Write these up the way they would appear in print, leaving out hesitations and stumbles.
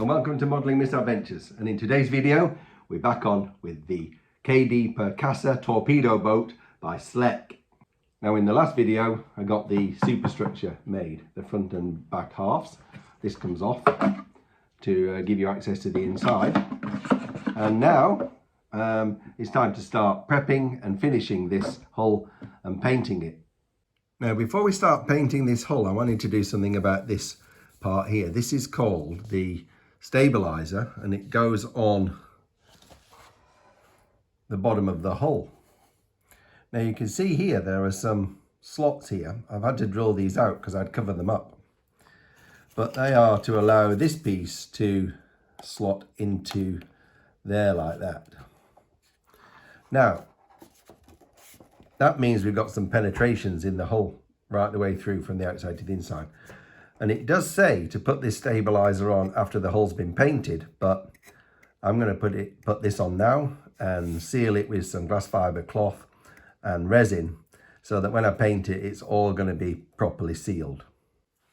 and welcome to Modelling Misadventures. And in today's video we're back on with the KD Perkasa torpedo boat by SLEC. Now in the last video I got the superstructure made, the front and back halves. This comes off to give you access to the inside, and now it's time to start prepping and finishing this hull and painting it. Now before we start painting this hull, I wanted to do something about this part here. This is called the stabilizer, and it goes on the bottom of the hull. Now you can see here there are some slots here. I've had to drill these out because I'd cover them up, but they are to allow this piece to slot into there like that. Now that means we've got some penetrations in the hull right the way through from the outside to the inside. And it does say to put this stabilizer on after the hull's been painted, but I'm going to put this on now and seal it with some glass fiber cloth and resin so that when I paint it, it's all going to be properly sealed.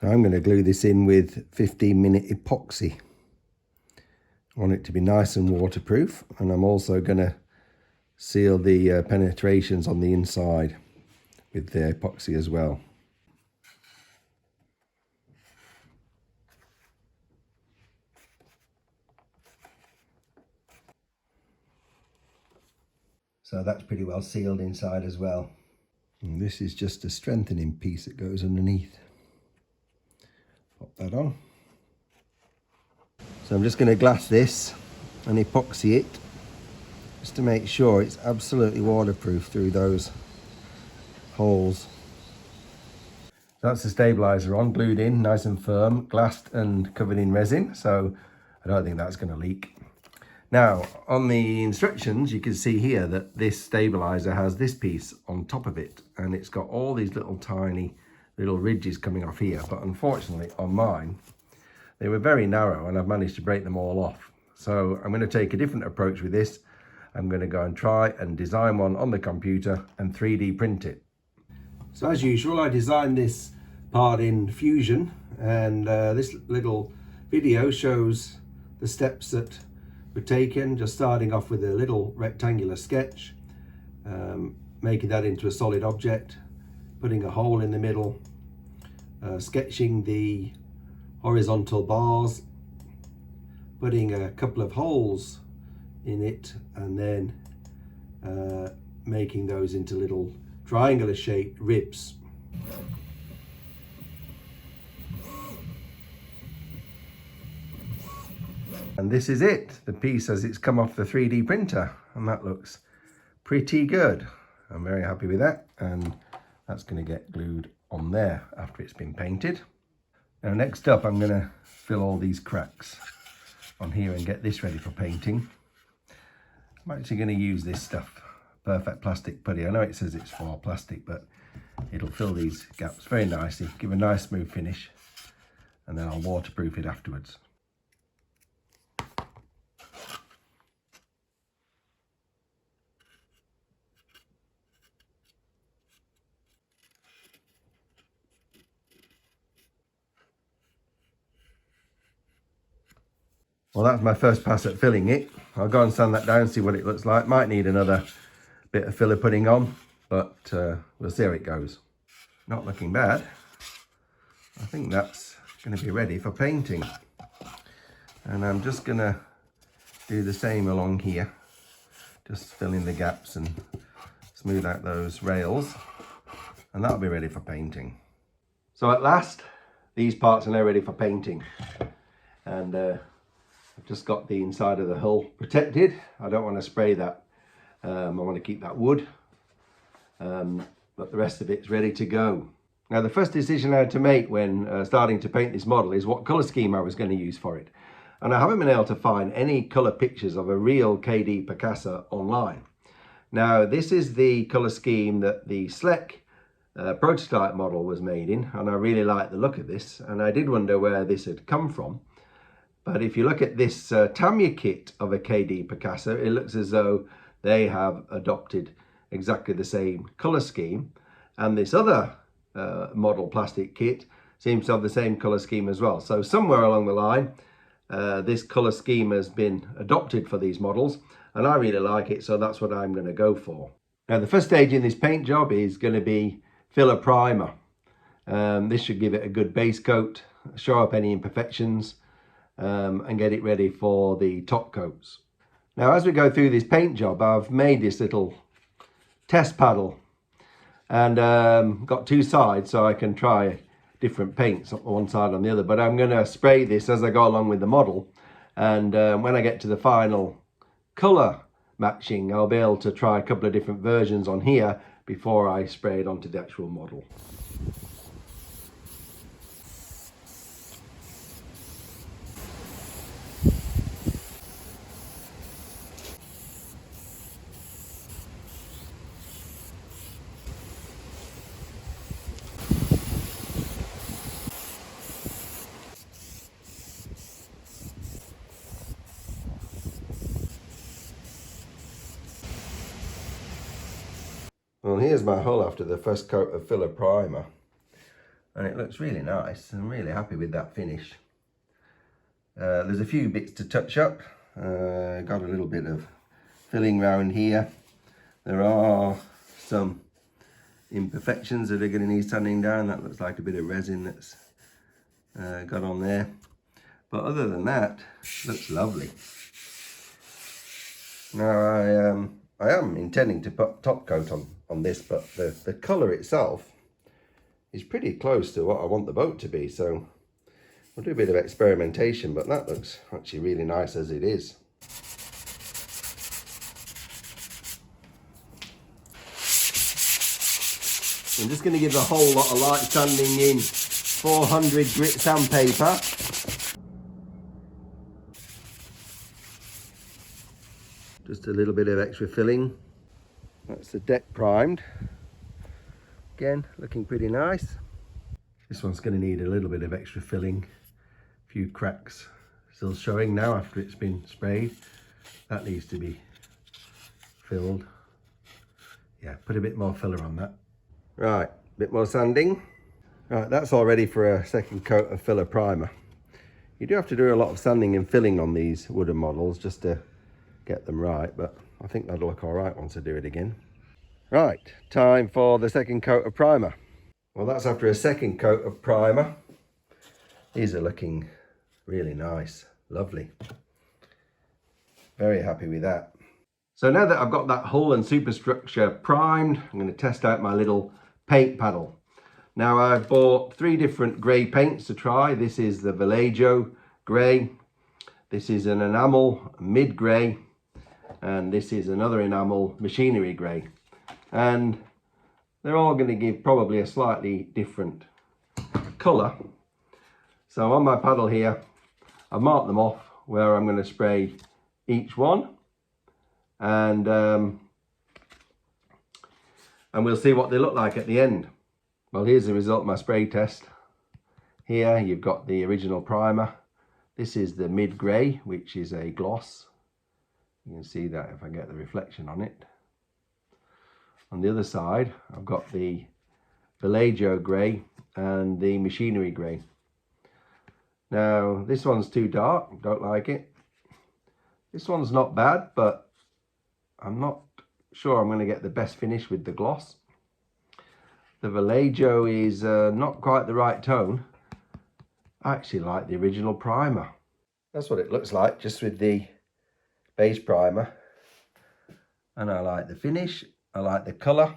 Now I'm going to glue this in with 15-minute epoxy. I want it to be nice and waterproof, and I'm also going to seal the penetrations on the inside with the epoxy as well. So that's pretty well sealed inside as well. And this is just a strengthening piece that goes underneath. Pop that on. So I'm just going to glass this and epoxy it just to make sure it's absolutely waterproof through those holes. So that's the stabilizer on, glued in, nice and firm, glassed and covered in resin, so I don't think that's going to leak. Now, on the instructions, you can see here that this stabilizer has this piece on top of it, and it's got all these little tiny little ridges coming off here. But unfortunately, on mine, they were very narrow, and I've managed to break them all off. So I'm going to take a different approach with this. I'm going to go and try and design one on the computer and 3D print it. So as usual, I designed this part in Fusion, and this little video shows the steps that were taken, just starting off with a little rectangular sketch, making that into a solid object, putting a hole in the middle, sketching the horizontal bars, putting a couple of holes in it, and then making those into little triangular shaped ribs. And this is it, the piece as it's come off the 3D printer, and that looks pretty good. I'm very happy with that, and that's going to get glued on there after it's been painted. Now next up, I'm going to fill all these cracks on here and get this ready for painting. I'm actually going to use this stuff, Perfect Plastic Putty. I know it says it's for plastic, but it'll fill these gaps very nicely, give a nice smooth finish, and then I'll waterproof it afterwards. Well, that's my first pass at filling it. I'll go and sand that down, see what it looks like. Might need another bit of filler putting on, but we'll see how it goes. Not looking bad. I think that's going to be ready for painting. And I'm just going to do the same along here. Just fill in the gaps and smooth out those rails. And that'll be ready for painting. So at last, these parts are now ready for painting. And I've just got the inside of the hull protected. I don't want to spray that. I want to keep that wood. But the rest of it's ready to go. Now the first decision I had to make when starting to paint this model is what colour scheme I was going to use for it. And I haven't been able to find any colour pictures of a real KD Perkasa online. Now this is the colour scheme that the SLEC prototype model was made in, and I really like the look of this, and I did wonder where this had come from. But if you look at this Tamiya kit of a KD Perkasa, it looks as though they have adopted exactly the same colour scheme, and this other model plastic kit seems to have the same colour scheme as well. So somewhere along the line this colour scheme has been adopted for these models, and I really like it, so that's what I'm going to go for. Now the first stage in this paint job is going to be filler primer. This should give it a good base coat, show up any imperfections, and get it ready for the top coats. Now as we go through this paint job, I've made this little test paddle and got two sides so I can try different paints on one side and the other, but I'm going to spray this as I go along with the model, and when I get to the final colour matching, I'll be able to try a couple of different versions on here before I spray it onto the actual model. Well, here's my hull after the first coat of filler primer, and it looks really nice. I'm really happy with that finish. There's a few bits to touch up. Got a little bit of filling around here. There are some imperfections that are going to need sanding down. That looks like a bit of resin that's got on there, but other than that, looks lovely. Now I am intending to put top coat on this, but the colour itself is pretty close to what I want the boat to be, so we'll do a bit of experimentation, but that looks actually really nice as it is. I'm just going to give a whole lot of light sanding in 400 grit sandpaper. Just a little bit of extra filling. That's the deck primed. Again, looking pretty nice. This one's going to need a little bit of extra filling. A few cracks still showing now after it's been sprayed. That needs to be filled. Yeah, put a bit more filler on that. Right, a bit more sanding. Right, that's all ready for a second coat of filler primer. You do have to do a lot of sanding and filling on these wooden models just to get them right, but I think that'll look all right once I do it again. Right, time for the second coat of primer. Well, that's after a second coat of primer. These are looking really nice, lovely. Very happy with that. So now that I've got that hull and superstructure primed, I'm going to test out my little paint paddle. Now I've bought 3 different grey paints to try. This is the Vallejo grey, this is an enamel mid grey, and this is another enamel machinery grey. And they're all going to give probably a slightly different colour. So on my paddle here, I've marked them off where I'm going to spray each one, and we'll see what they look like at the end. Well, here's the result of my spray test. Here you've got the original primer. This is the mid grey, which is a gloss. You can see that if I get the reflection on it. On the other side, I've got the Vallejo grey and the machinery grey. Now, this one's too dark, don't like it. This one's not bad, but I'm not sure I'm going to get the best finish with the gloss. The Vallejo is not quite the right tone. I actually like the original primer. That's what it looks like, just with the base primer. And I like the finish. I like the colour.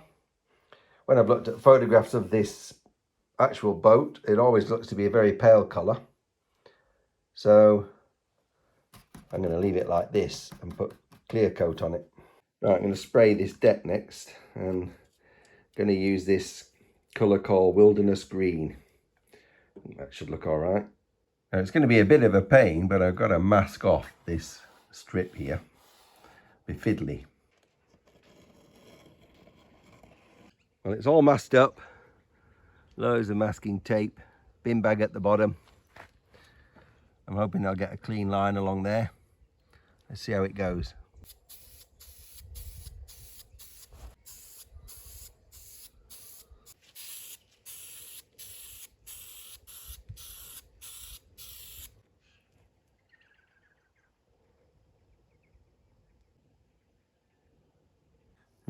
When I've looked at photographs of this actual boat, it always looks to be a very pale colour. So I'm going to leave it like this and put clear coat on it. Right, I'm going to spray this deck next, and I'm going to use this colour called Wilderness Green. That should look all right. Now, it's going to be a bit of a pain, but I've got to mask off this strip here. Be fiddly. Well, it's all masked up. Loads of masking tape. Bin bag at the bottom. I'm hoping I'll get a clean line along there. Let's see how it goes.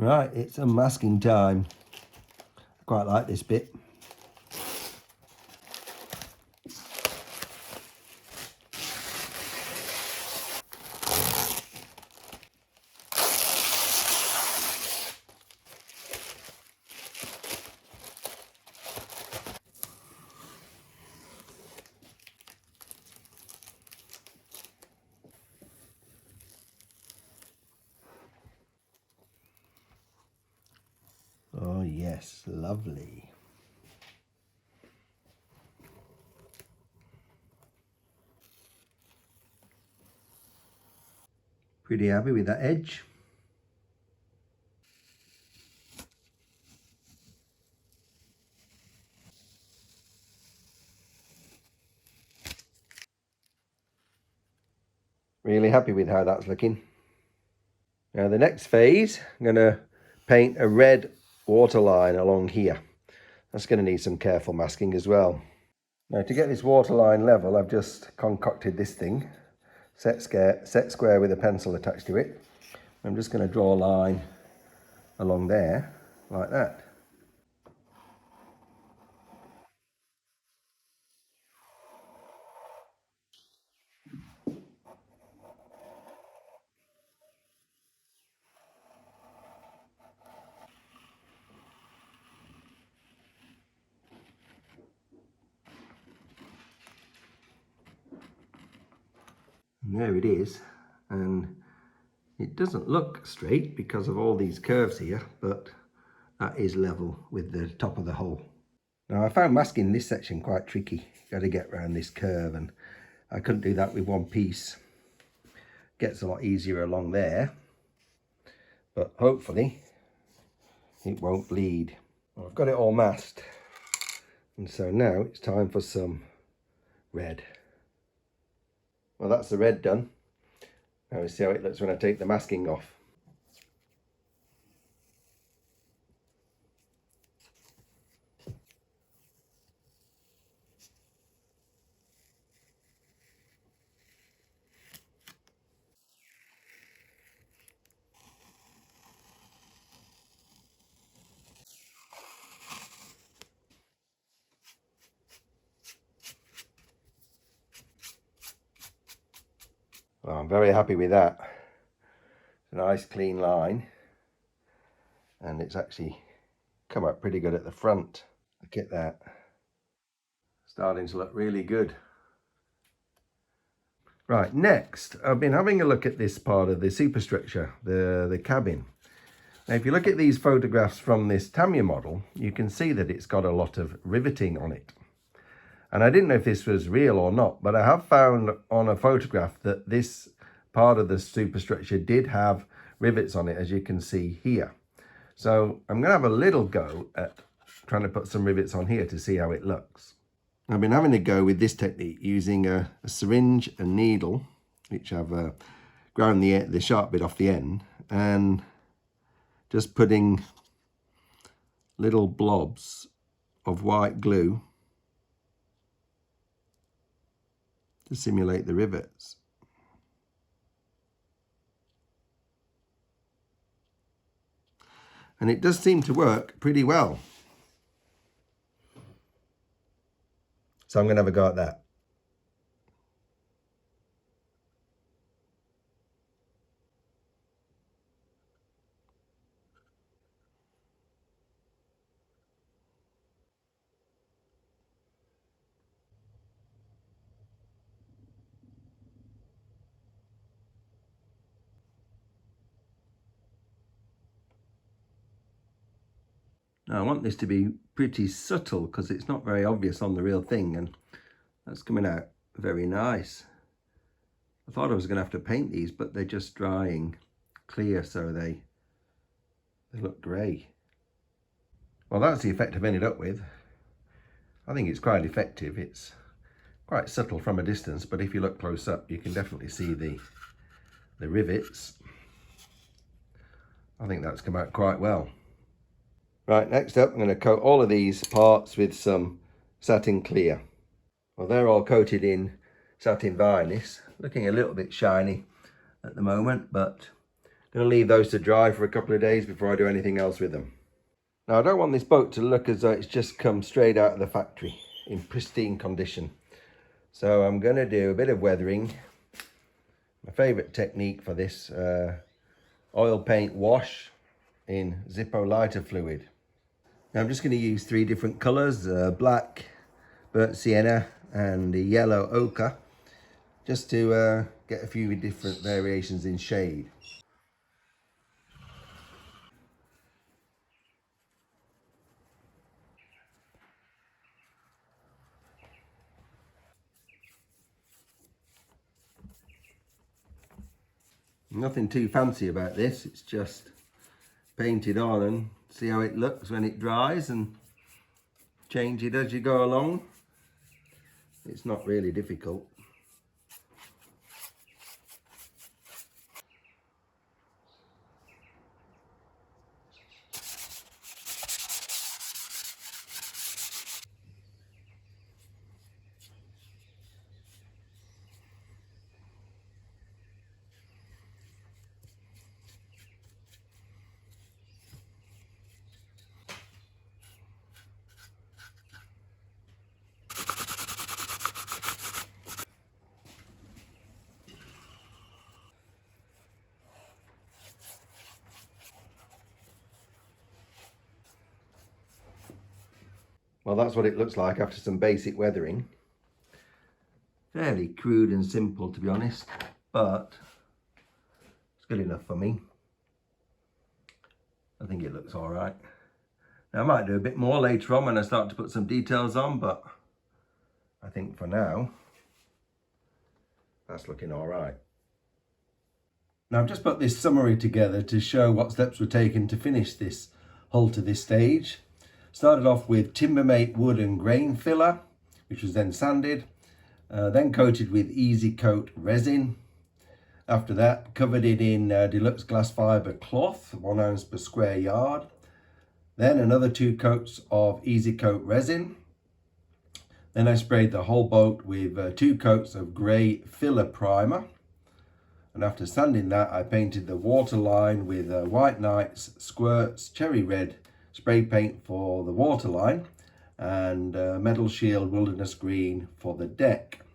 Right, it's unmasking time. I quite like this bit. Oh yes, lovely. Pretty happy with that edge. Really happy with how that's looking. Now the next phase, I'm going to paint a red waterline along here. That's going to need some careful masking as well. Now to get this waterline level, I've just concocted this thing, set square with a pencil attached to it. I'm just going to draw a line along there, like that. And there it is, and it doesn't look straight because of all these curves here, but that is level with the top of the hole. Now I found masking this section quite tricky. Got to get around this curve, and I couldn't do that with one piece. Gets a lot easier along there, but hopefully it won't bleed. Well, I've got it all masked, and so now it's time for some red. Well, that's the red done. Now we see how it looks when I take the masking off. Well, I'm very happy with that. It's a nice clean line, and it's actually come out pretty good at the front. Look at that. Starting to look really good. Right, next, I've been having a look at this part of the superstructure, the cabin. Now, if you look at these photographs from this Tamiya model, you can see that it's got a lot of riveting on it. And I didn't know if this was real or not, but I have found on a photograph that this part of the superstructure did have rivets on it, as you can see here. So I'm going to have a little go at trying to put some rivets on here to see how it looks. I've been having a go with this technique using a syringe and needle, which I've ground the sharp bit off the end, and just putting little blobs of white glue to simulate the rivets. And it does seem to work pretty well. So I'm going to have a go at that. Now I want this to be pretty subtle because it's not very obvious on the real thing, and that's coming out very nice. I thought I was going to have to paint these, but they're just drying clear, so they look grey. Well, that's the effect I've ended up with. I think it's quite effective. It's quite subtle from a distance, but if you look close up, you can definitely see the rivets. I think that's come out quite well. Right, next up, I'm going to coat all of these parts with some satin clear. Well, they're all coated in satin varnish, looking a little bit shiny at the moment, but Going to leave those to dry for a couple of days before I do anything else with them. Now, I don't want this boat to look as though it's just come straight out of the factory in pristine condition. So I'm going to do a bit of weathering. My favourite technique for this, oil paint wash in Zippo lighter fluid. Now I'm just going to use 3 different colours, black, burnt sienna and yellow ochre, just to get a few different variations in shade. Nothing too fancy about this, it's just paint it on and see how it looks when it dries and change it as you go along. It's not really difficult. Well, that's what it looks like after some basic weathering. Fairly crude and simple, to be honest, but it's good enough for me. I think it looks all right. Now, I might do a bit more later on when I start to put some details on, but I think for now, that's looking all right. Now, I've just put this summary together to show what steps were taken to finish this hull to this stage. Started off with Timbermate wood and grain filler, which was then sanded, then coated with Easy Coat resin. After that, covered it in deluxe glass fibre cloth, 1 ounce per square yard. Then another 2 coats of Easy Coat resin. Then I sprayed the whole boat with 2 coats of grey filler primer. And after sanding that, I painted the waterline with White Nights, Squirts, Cherry Red spray paint for the waterline, and Metal Shield Wilderness Green for the deck.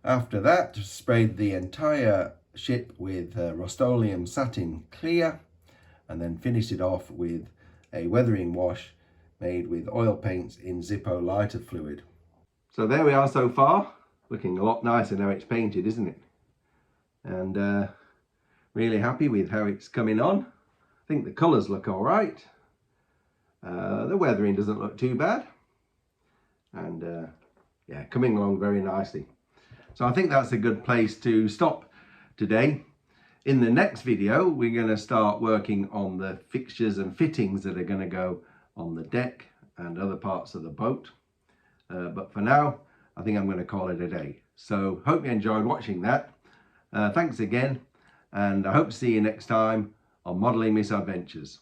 After that, sprayed the entire ship with Rust-Oleum Satin Clear, and then finished it off with a weathering wash made with oil paints in Zippo lighter fluid. So there we are so far, looking a lot nicer now it's painted, isn't it? And really happy with how it's coming on. I think the colours look all right. The weathering doesn't look too bad, and yeah, coming along very nicely. So I think that's a good place to stop today. In the next video, we're going to start working on the fixtures and fittings that are going to go on the deck and other parts of the boat. But for now, I think I'm going to call it a day. So hope you enjoyed watching that. Thanks again, and I hope to see you next time on Modelling Misadventures.